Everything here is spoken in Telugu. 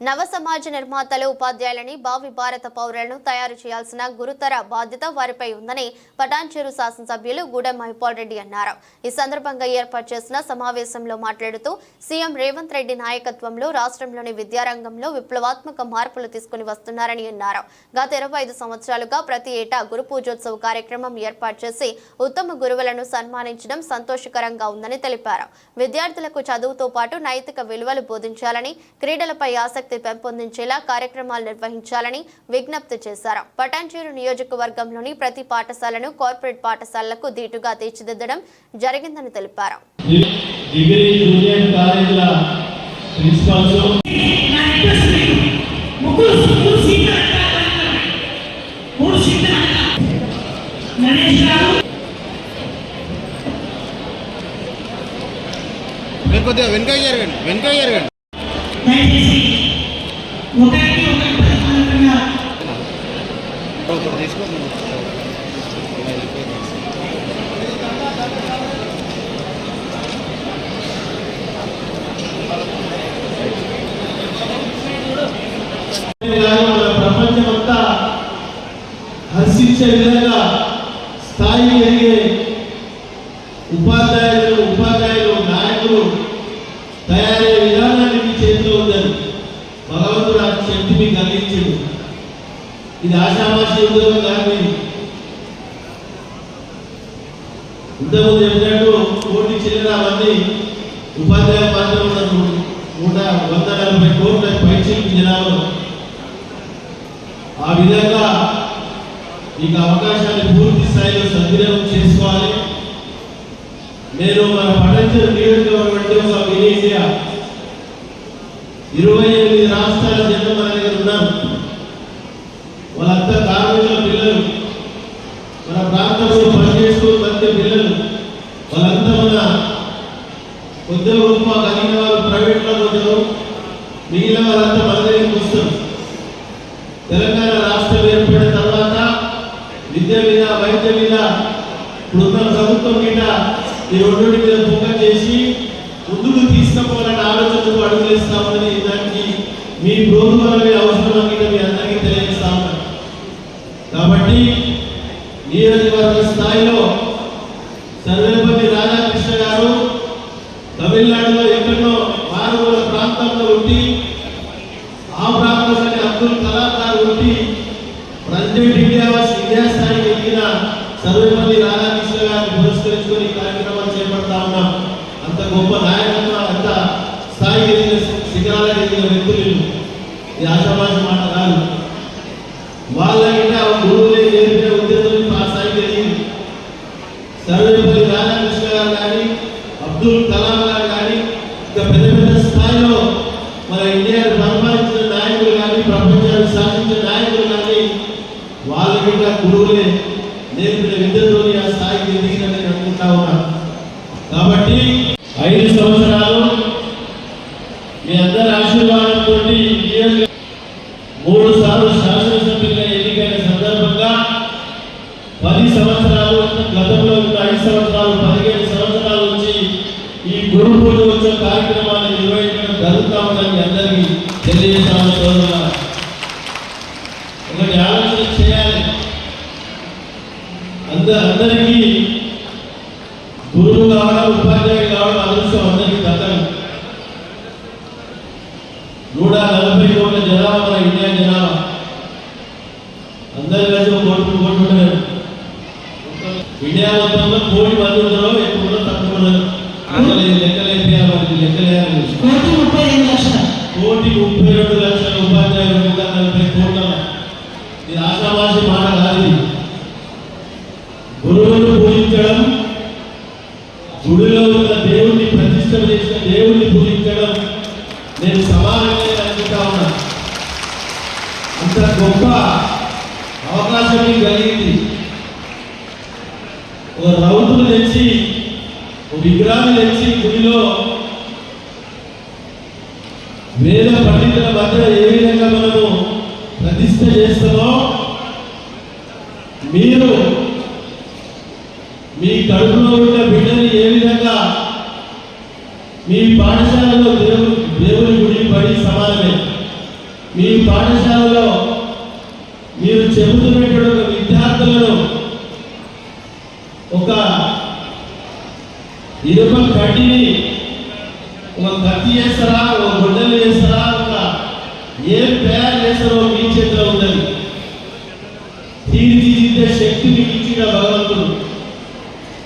నవ సమాజ నిర్మాతలు ఉపాధ్యాయులని భావి భారత పౌరులను తయారు చేయాల్సిన గురుతర బాధ్యత వారిపై ఉందని పటాన్చెరు శాసనసభ్యులు గూడెం మహిపాల్ రెడ్డి అన్నారు. ఈ సందర్భంగా ఏర్పాటు చేసిన సమావేశంలో మాట్లాడుతూ సీఎం రేవంత్ రెడ్డి నాయకత్వంలో రాష్ట్రంలోని విద్యారంగంలో విప్లవాత్మక మార్పులు తీసుకుని వస్తున్నారని అన్నారు. గత 25 సంవత్సరాలుగా ప్రతి ఏటా గురు పూజోత్సవ కార్యక్రమం ఏర్పాటు చేసి ఉత్తమ గురువులను సన్మానించడం సంతోషకరంగా ఉందని తెలిపారు. విద్యార్థులకు చదువుతో పాటు నైతిక విలువలు బోధించాలని, క్రీడలపై ఆసక్తి పెంపొందించేలా కార్యక్రమాలు నిర్వహించాలని విజ్ఞప్తి చేశారు. పటాన్చెరు నియోజకవర్గంలోని ప్రతి పాఠశాలను కార్పొరేట్ పాఠశాలలకు దీటుగా తీర్చిదిద్దడం జరిగిందని తెలిపారు. ప్రపంచమంతా హర్షించే విధంగా స్థాయి ఎదిగే ఉపాధ్యాయులు నాయకులు తయారయ్యే విధానాన్ని మీ చేతిలో ఉందని భగవంతుడు ఆ శక్తి మీకు అందించాడు. ఇది ఆశామాషి ఉద్యోగం కాదు. ఇంతకుముందు చెప్పినట్టు 1,40,000 ఉపాధ్యాయ పాత్ర ఉన్నారు. 140 కోట్ల పైచిలకు జనాభా. ఆ విధంగా మీకు అవకాశాన్ని పూర్తి స్థాయిలో సద్వినియోగం చేసుకోవాలి. నేను మన పటాన్చెరు నియోజకవర్గం ఒక మినీ ఇండియా 28 రాష్ట్రాల జనం మన దగ్గర ఉన్నారు. వాళ్ళంతా కార్మికుల పిల్లలు, మన ప్రాంతంలో పనిచేస్తూ మంది పిల్లలు, వాళ్ళంతా మన కొద్ది గొప్ప కలిగిన వాళ్ళు ప్రైవేట్లో పోతారు. మిగిలిన వాళ్ళంతా మన దగ్గరికి వస్తారు. తెలంగాణ రాష్ట్రం ఏర్పడిన తర్వాత విద్య మీద, వైద్య మీద ఇప్పుడున్న ప్రభుత్వం మీద ఈ రెండింటి మీద ఫోకస్ చేసి ముందుకు తీసుకుపోవాలని ఆలోచనకు అడుగులేస్తామని దానికి మీ ప్రోత్సాహమే అవసరం అని మీ అందరికీ తెలియజేస్తా ఉన్నాను. కాబట్టి నియోజకవర్గ స్థాయిలో సర్వేపల్లి రాధాకృష్ణ గారు తమిళనాడులో ఎక్కడో మారుమూల ప్రాంతంలో ఉండి, ఆ ప్రాంతంలోని అబ్దుల్ కలాం గారు ఉండి ప్రెసిడెంట్ ఇండియా స్థాయికి ఎదిగిన సర్వేపల్లి రాధాకృష్ణ గారిని పురస్కరించుకొని కార్యక్రమాలు చేపడతా ఉన్నాం. అంత గొప్ప నాయకత్వం, అంత స్థాయికి ఎదిగిన శిఖరాలకు ఎదిగిన వ్యక్తులు ఈ ఆశామాషి మాట కాదు. వాళ్ళకంటే ఆ గురువులే నేర్పిన ఉద్దేశం ఆ స్థాయికి ఎదిగింది. సర్వేపల్లి రాధాకృష్ణ గారు కానీ, అబ్దుల్ కలాం గారు కానీ, ఇంకా పెద్ద పెద్ద స్థాయిలో మన ఇండియాను పరిపాలించిన నాయకులు కానీ, ప్రపంచాన్ని శాసించిన నాయకులు కానీ వాళ్ళకంటే గురువులే నేర్పిన విద్యతో ఆ స్థాయికి ఎదిగినని నేను అనుకుంటా ఉన్నాను. కాబట్టి 5 సంవత్సరాలు మీ అందరి ఆశీర్వాదంతో 3 సార్లు శాసనసభ్యులుగా ఎన్నికైన సందర్భంగా 10 సంవత్సరాలు, గతంలో 5 సంవత్సరాలు, 15 సంవత్సరాల నుంచి ఈ గురు పూజోత్సవ కార్యక్రమాన్ని నిర్వహించడం జరుగుతూ ఉందని అందరికీ తెలియజేస్తామని కోరుతున్నాను. ఒకటి ఆలోచన చేయాలి. అందరికీ గురువు కావడం, ఉపాధ్యాయులు కావడం అదృష్టం అందరికీ దక్కదు. 140 కోట్ల జనాభా మన ఇండియా జనాభా. అందరి కలిసి 1 కోటి ఉంటారు. ఇండియా మొత్తంలో 1 కోటి మంది ఉన్నారో ఎక్కువ తక్కువ ఉన్నారు. లెక్కలేయాలి. 1,32 లక్షల ఉపాధ్యాయులు, 140 కోట్ల. ఇది ఆశామాషి మాట కాదు. గురువును పూజించడం, గుడిలో ఉన్న దేవుణ్ణి ప్రతిష్ఠ చేసిన దేవుణ్ణి పూజించడం నేను సమానంగా అనుకుంటా ఉన్నా. అంత గొప్ప అవకాశం మీకు కలిగింది. ఒక రౌతులు తెచ్చి, ఒక విగ్రహాన్ని తెచ్చి గుడిలో వేద పండితుల మధ్య ఏ విధంగా మనము ప్రతిష్ఠ చేస్తామో, మీరు మీ కడుపులో ఉన్న బిడ్డని ఏ విధంగా మీ పాఠశాలలో దేవుని గుడి బడి సమానమే. మీ పాఠశాలలో మీరు చెబుతున్నటువంటి విద్యార్థులను ఒక ఇనుప కడ్డీని ఒక కత్తి చేస్తారా, ఒక